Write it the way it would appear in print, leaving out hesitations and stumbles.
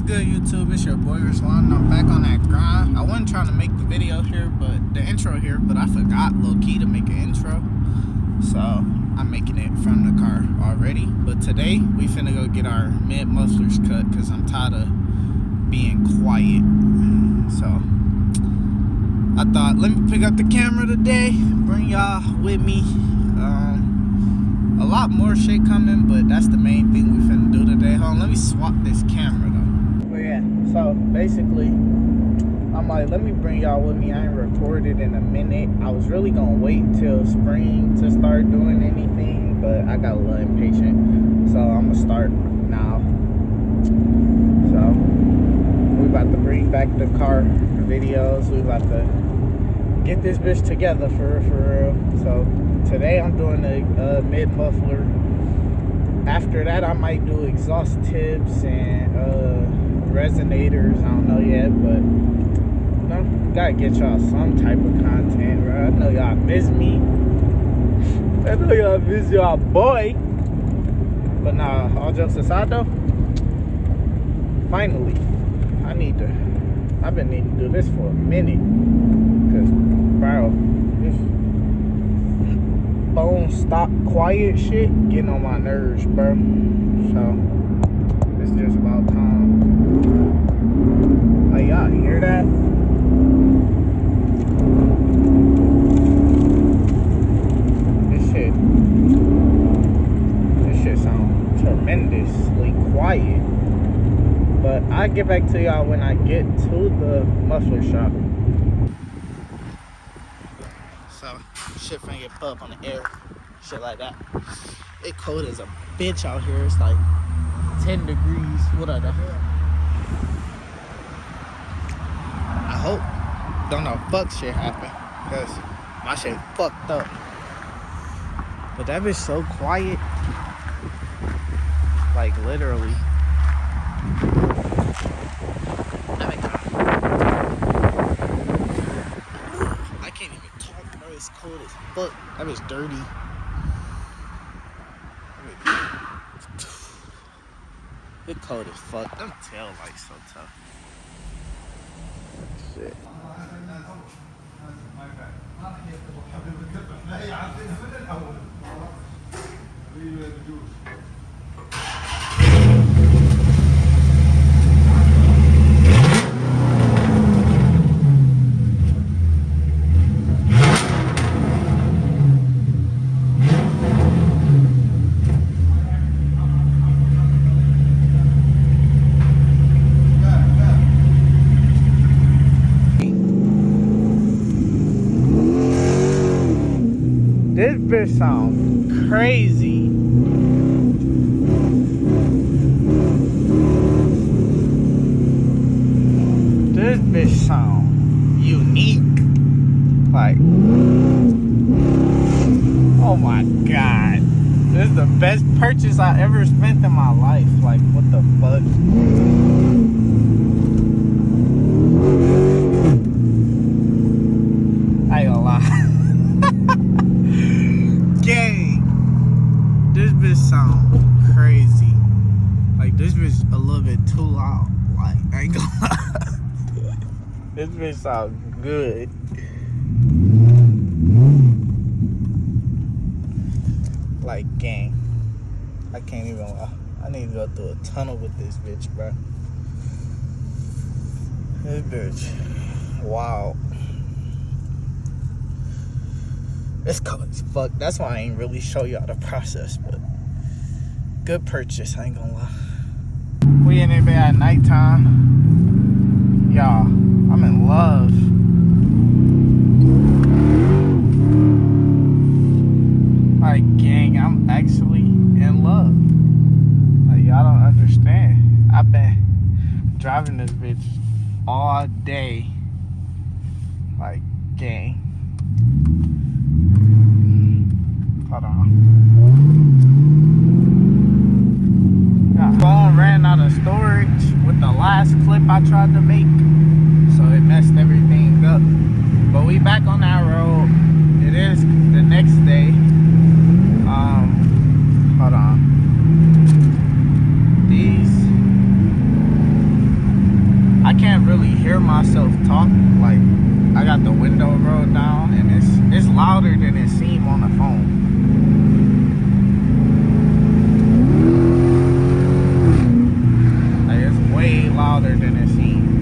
good, YouTube? It's your boy Ruslan. I'm back on that grind. I wasn't trying to make the video here, but the intro here, but I forgot low-key to make an intro. So I'm making it from the car already. But today we finna go get our mid mufflers cut because I'm tired of being quiet. So I thought, let me pick up the camera today, bring y'all with me. A lot more shit coming, but that's the main thing we finna do today. Hold on, let me swap this camera though. But yeah, so basically, I'm like, let me bring y'all with me. I ain't recorded in a minute. I was really gonna wait till spring to start doing anything, but I got a little impatient. So I'm gonna start now. So we about to bring back the car videos. We about to get this bitch together for real. So today I'm doing the mid muffler. After that I might do exhaust tips and resonators. I don't know yet, but you know, gotta get y'all some type of content, bro. I know y'all miss me. I know y'all miss y'all boy. But nah, all jokes aside though, finally I've been needing to do this for a minute. Cause bro, this bone stop quiet shit getting on my nerves, bro. So it's just about time. Like, y'all hear that? This shit sounds tremendously quiet. But I'll get back to y'all when I get to the muffler shop. So shit finna get put up on the air, shit like that. It cold as a bitch out here. It's like 10 degrees. What are that? I hope don't know fuck shit happen, cause my shit fucked up. But that bitch so quiet, like literally. I can't even talk, bro. It's cold as fuck. That bitch dirty. It cold as fuck. Them tail lights so tough. Shit. This bitch sound crazy. This bitch sound unique. Like, oh my god. This is the best purchase I ever spent in my life. Like, what the fuck? I ain't gonna lie. Gang, this bitch sound crazy. Like, this bitch a little bit too loud. Like, I ain't gonna lie. This bitch sound good. Like, gang, I can't even lie. I need to go through a tunnel with this bitch, bro. This bitch, wow. It's cold as fuck. That's why I ain't really show y'all the process, but good purchase, I ain't gonna lie. We in there at nighttime. Y'all, I'm in love. Like, gang, I'm actually in love. Like, y'all don't understand. I've been driving this bitch all day. Like, gang. Hold on. Yeah, phone ran out of storage with the last clip I tried to make, so it messed everything up. But we back on that road. It is the next day. Hold on. These I can't really hear myself talk. Like, I got the window rolled down, and it's louder than it seemed on the phone. Like, it's way louder than it seemed.